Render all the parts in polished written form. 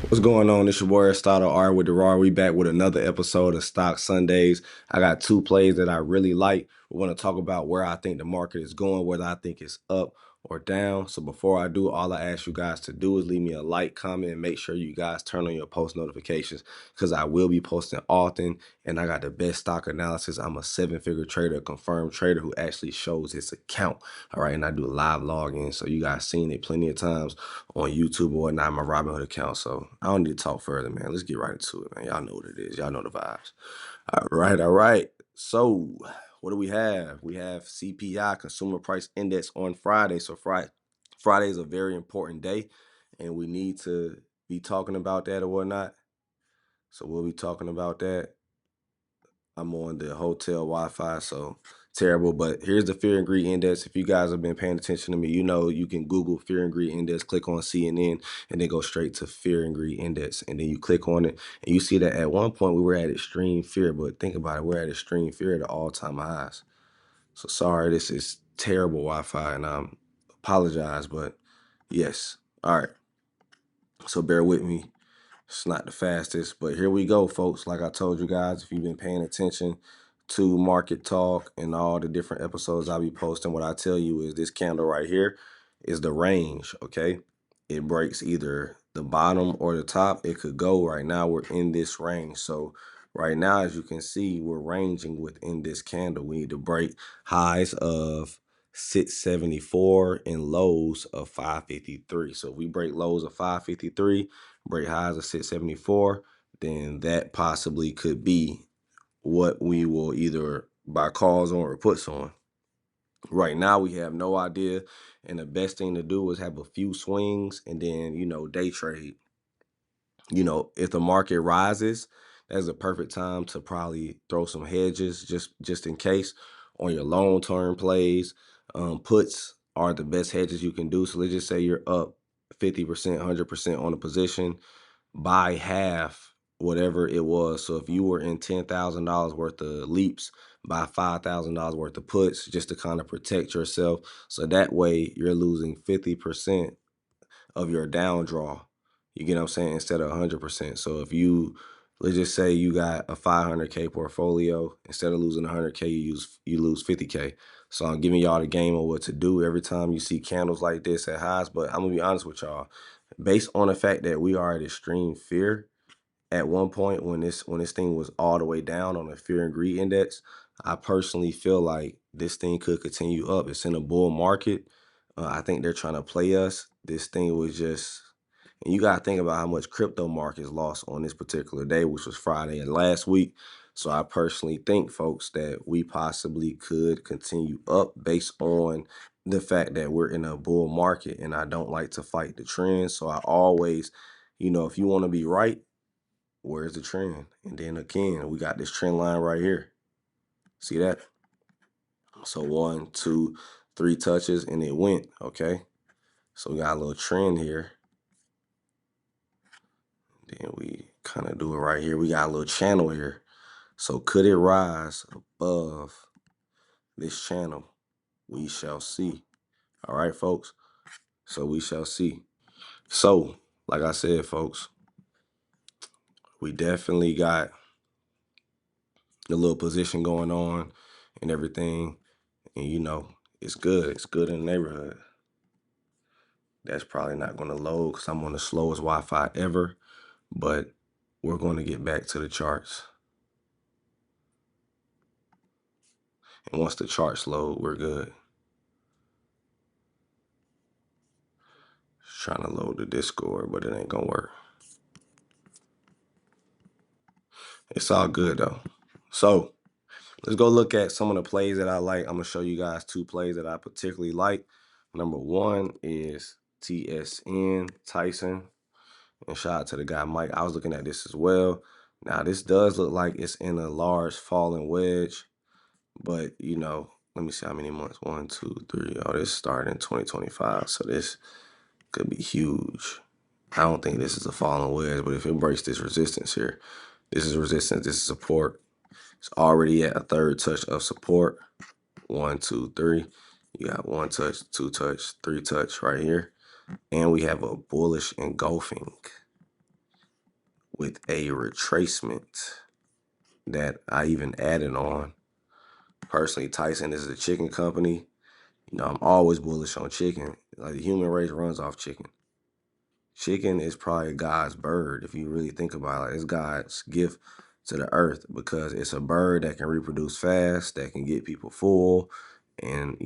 What's going on? It's your boy Aristotle R with the Raw. We back with another episode of Stock Sundays. I got two plays that I really like. We want to talk about where I think the market is going, whether I think it's up or down. So before I do, all I ask you guys to do is leave me a like, comment, and make sure you guys turn on your post notifications because I will be posting often and I got the best stock analysis. I'm a 7-figure trader, a confirmed trader who actually shows his account. All right, and I do live login. So you guys seen it plenty of times on YouTube or whatnot, my Robinhood account. So I don't need to talk further, man. Let's get right into it, man. Y'all know what it is. Y'all know the vibes. All right, all right. So what do we have? We have CPI, Consumer Price Index, on Friday. So Friday is a very important day, and we need to be talking about that or whatnot. So we'll be talking about that. I'm on the hotel Wi-Fi, so terrible. But here's the Fear and Greed Index. If you guys have been paying attention to me, you know you can Google Fear and Greed Index, click on CNN, and then go straight to Fear and Greed Index. And then you click on it, and you see that at one point we were at extreme fear. But think about it, we're at extreme fear at all-time highs. So sorry, this is terrible Wi-Fi, and I apologize, but yes. All right, so bear with me. It's not the fastest, but here we go, folks. Like I told you guys, if you've been paying attention to Market Talk and all the different episodes I'll be posting, what I tell you is this candle right here is the range, okay? It breaks either the bottom or the top. It could go. Right now, we're in this range. So right now, as you can see, we're ranging within this candle. We need to break highs of 674 and lows of 553. So if we break lows of 553, break highs of 674, then that possibly could be what we will either buy calls on or puts on. Right now, we have no idea. And the best thing to do is have a few swings and then, day trade. If the market rises, that's a perfect time to probably throw some hedges just in case on your long-term plays. Puts are the best hedges you can do. So let's just say you're up 50%, 100% on a position, buy half whatever it was. So if you were in $10,000 worth of leaps, buy $5,000 worth of puts just to kind of protect yourself. So that way you're losing 50% of your down draw. You get what I'm saying? Instead of 100%. So if let's just say you got a 500K portfolio, instead of losing 100K, you lose 50K. So I'm giving y'all the game on what to do every time you see candles like this at highs. But I'm gonna be honest with y'all, based on the fact that we are at extreme fear. At one point when this thing was all the way down on the Fear and Greed Index, I personally feel like this thing could continue up. It's in a bull market. I think they're trying to play us. This thing was just, and you got to think about how much crypto markets lost on this particular day, which was Friday and last week. So I personally think, folks, that we possibly could continue up based on the fact that we're in a bull market, and I don't like to fight the trend. So I always, if you want to be right, where's the trend? And then again, we got this trend line right here. See that? So 1, 2, 3 touches and it went, okay? So we got a little trend here. Then we kind of do it right here. We got a little channel here. So could it rise above this channel? We shall see. All right, folks? So we shall see. So, like I said, folks, we definitely got a little position going on and everything. And it's good. It's good in the neighborhood. That's probably not going to load because I'm on the slowest Wi-Fi ever. But we're going to get back to the charts. And once the charts load, we're good. Just trying to load the Discord, but it ain't going to work. It's all good, though. So let's go look at some of the plays that I like. I'm going to show you guys 2 plays that I particularly like. Number 1 is TSN, Tyson. And shout out to the guy, Mike. I was looking at this as well. Now, this does look like it's in a large falling wedge. But, let me see how many months. 1, 2, 3. Oh, this started in 2025. So this could be huge. I don't think this is a falling wedge, but if it breaks this resistance here, this is resistance, this is support. It's already at a 3rd touch of support. 1, 2, 3. You got 1 touch, 2 touch, 3 touch right here. And we have a bullish engulfing. with a retracement that I even added on. Personally, Tyson is a chicken company. I'm always bullish on chicken. Like, the human race runs off chicken. Chicken is probably God's bird, if you really think about it. Like, it's God's gift to the earth because it's a bird that can reproduce fast, that can get people full. And,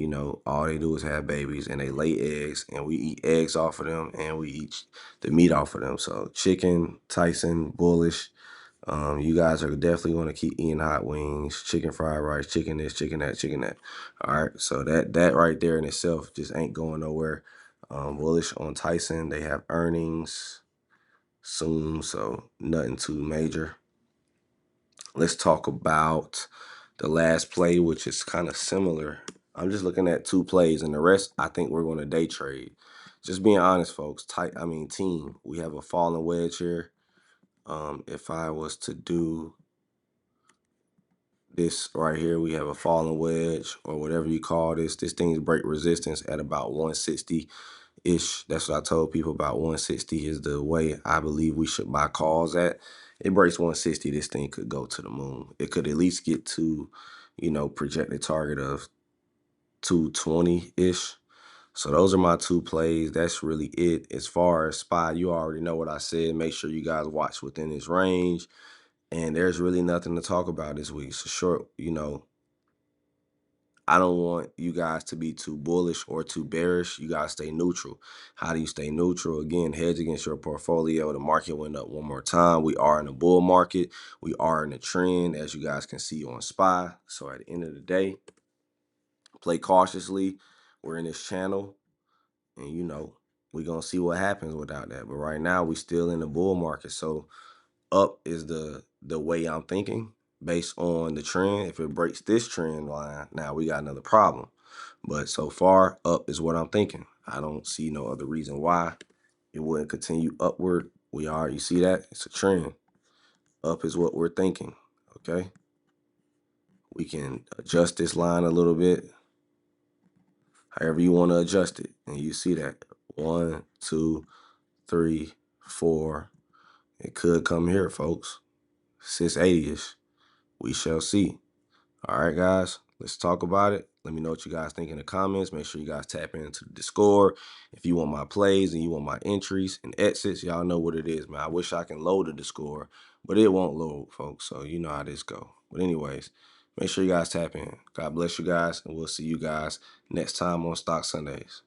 all they do is have babies and they lay eggs, and we eat eggs off of them and we eat the meat off of them. So chicken, Tyson, bullish. You guys are definitely going to keep eating hot wings, chicken fried rice, chicken this, chicken that, chicken that. All right. So that right there in itself just ain't going nowhere. Bullish on Tyson. They have earnings soon, so nothing too major. Let's talk about the last play, which is kind of similar. I'm just looking at 2 plays, and the rest I think we're going to day trade. Just being honest, folks. Team. We have a falling wedge here. If I was to do this right here, we have a falling wedge, or whatever you call this. This thing's break resistance at about 160-ish. That's what I told people. About 160 is the way I believe we should buy calls at. It breaks 160, this thing could go to the moon. It could at least get to, projected target of 220-ish. So those are my 2 plays. That's really it. As far as SPY, you already know what I said. Make sure you guys watch within this range. And there's really nothing to talk about this week. It's a short, I don't want you guys to be too bullish or too bearish. You guys stay neutral. How do you stay neutral? Again, hedge against your portfolio. The market went up one more time. We are in a bull market. We are in a trend, as you guys can see on SPY. So at the end of the day, play cautiously. We're in this channel, and we're going to see what happens without that. But right now, we still in the bull market. So up is the way I'm thinking based on the trend. If it breaks this trend line, now we got another problem. But so far, up is what I'm thinking. I don't see no other reason why it wouldn't continue upward. You see that? It's a trend. Up is what we're thinking, okay? We can adjust this line a little bit, however you want to adjust it. And you see that. 1, 2, 3, 4. It could come here, folks. 680-ish. We shall see. All right, guys, let's talk about it. Let me know what you guys think in the comments. Make sure you guys tap into the Discord. If you want my plays and you want my entries and exits, y'all know what it is, man. I wish I can load the Discord, but it won't load, folks. So you know how this go. But anyways, make sure you guys tap in. God bless you guys, and we'll see you guys next time on Stock Sundays.